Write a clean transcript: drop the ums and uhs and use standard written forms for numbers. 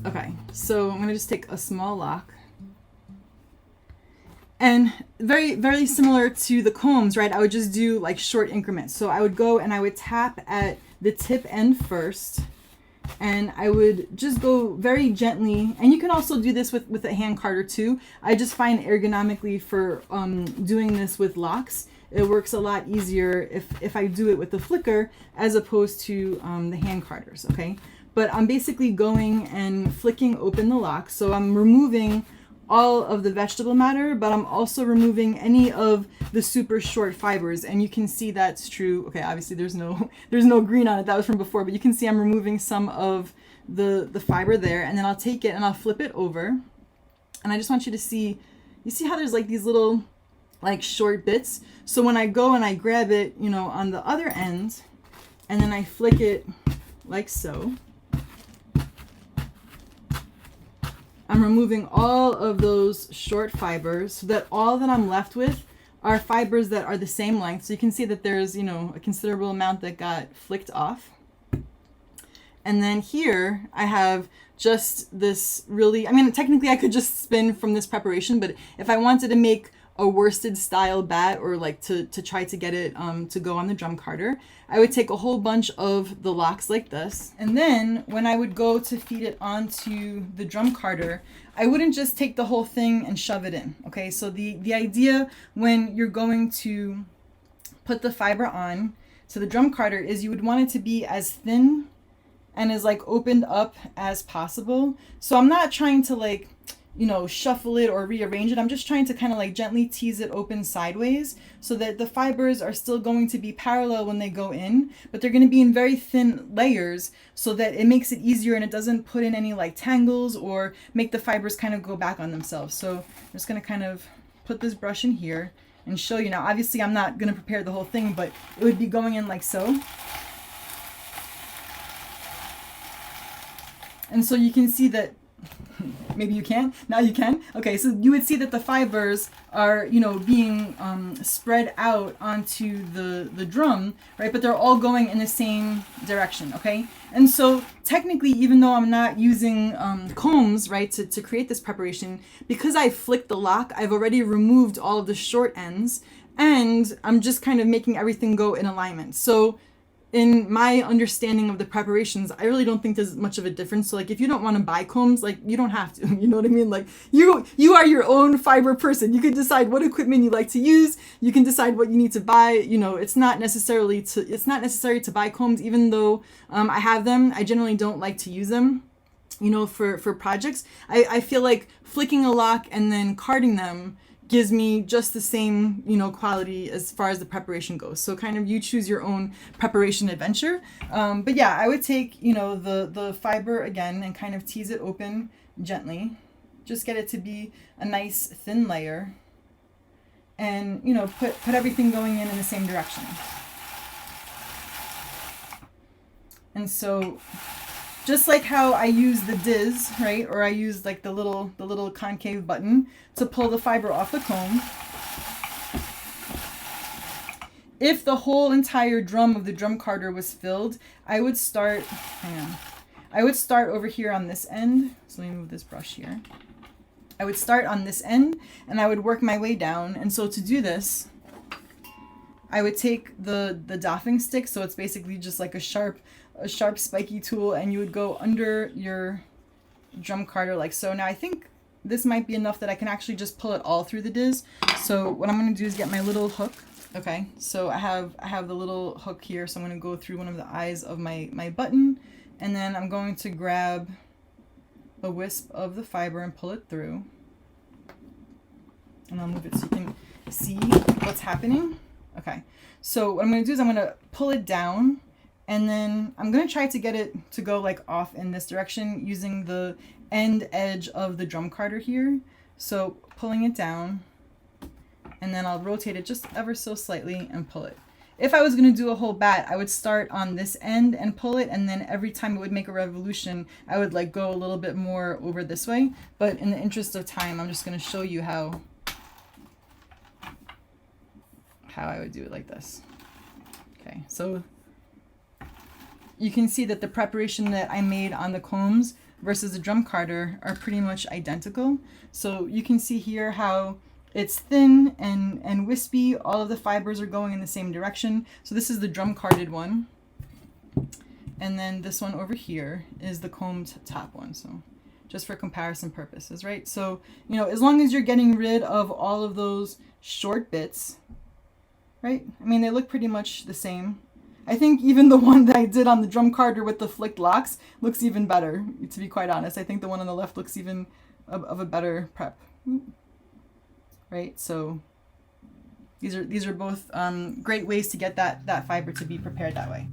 Okay, so I'm gonna just take a small lock. And very, very similar to the combs, right? I would just do like short increments. So I would go and I would tap at the tip end first. And I would just go very gently. And you can also do this with a hand carder too. I just find ergonomically for doing this with locks, it works a lot easier if I do it with the flicker as opposed to the hand carders, okay? But I'm basically going and flicking open the lock. So I'm removing all of the vegetable matter, but I'm also removing any of the super short fibers, and you can see that's true. Okay, obviously there's no green on it, that was from before, but you can see I'm removing some of the fiber there, and then I'll take it and I'll flip it over, and I just want you to see, you see how there's like these little like short bits? So when I go and I grab it, you know, on the other end, and then I flick it like so, I'm removing all of those short fibers so that all that I'm left with are fibers that are the same length. So you can see that there's, you know, a considerable amount that got flicked off. And then here I have just this really, I mean, technically I could just spin from this preparation, but if I wanted to make a worsted style bat, or like to try to get it to go on the drum carder, I would take a whole bunch of the locks like this. And then when I would go to feed it onto the drum carder, I wouldn't just take the whole thing and shove it in. Okay, so the idea when you're going to put the fiber on to the drum carder is you would want it to be as thin and as like opened up as possible. So I'm not trying to like, you know, shuffle it or rearrange it. I'm just trying to kind of like gently tease it open sideways so that the fibers are still going to be parallel when they go in, but they're going to be in very thin layers so that it makes it easier and it doesn't put in any like tangles or make the fibers kind of go back on themselves. So I'm just going to kind of put this brush in here and show you. Now, obviously I'm not going to prepare the whole thing, but it would be going in like so. And so you can see that, maybe you can, now you can. Okay, so you would see that the fibers are, you know, being spread out onto the drum, right? But they're all going in the same direction, okay? And so technically, even though I'm not using combs, right, to create this preparation, because I flicked the lock, I've already removed all of the short ends, and I'm just kind of making everything go in alignment. So in my understanding of the preparations, I really don't think there's much of a difference. So like if you don't want to buy combs, like you don't have to, you know what I mean? Like you are your own fiber person. You can decide what equipment you like to use. You can decide what you need to buy. You know, it's not necessary to buy combs, even though I have them. I generally don't like to use them, you know, for projects. I feel like flicking a lock and then carding them gives me just the same, you know, quality as far as the preparation goes. So kind of you choose your own preparation adventure. But yeah, I would take, you know, the fiber again and kind of tease it open gently. Just get it to be a nice thin layer. And, you know, put everything going in the same direction. And so just like how I use the Diz, right? Or I use like the little concave button to pull the fiber off the comb. If the whole entire drum of the drum carder was filled, I would start, I would start over here on this end. So let me move this brush here. I would start on this end and I would work my way down. And so to do this, I would take the doffing stick. So it's basically just like a sharp spiky tool, and you would go under your drum carder like so. Now I think this might be enough that I can actually just pull it all through the Diz. So what I'm going to do is get my little hook. Okay, so I have the little hook here, so I'm going to go through one of the eyes of my button, and then I'm going to grab a wisp of the fiber and pull it through. And I'll move it so you can see what's happening. Okay, so what I'm going to do is I'm going to pull it down, and then I'm going to try to get it to go like off in this direction using the end edge of the drum carder here. So pulling it down, and then I'll rotate it just ever so slightly and pull it. If I was going to do a whole bat, I would start on this end and pull it, and then every time it would make a revolution, I would like go a little bit more over this way. But in the interest of time, I'm just going to show you how I would do it like this. Okay, so you can see that the preparation that I made on the combs versus the drum carder are pretty much identical. So you can see here how it's thin and wispy. All of the fibers are going in the same direction. So this is the drum carded one. And then this one over here is the combed top one. So just for comparison purposes, right? So, you know, as long as you're getting rid of all of those short bits, right? I mean, they look pretty much the same. I think even the one that I did on the drum carder with the flicked locks looks even better, to be quite honest. I think the one on the left looks even of a better prep. Right? So these are both great ways to get that fiber to be prepared that way.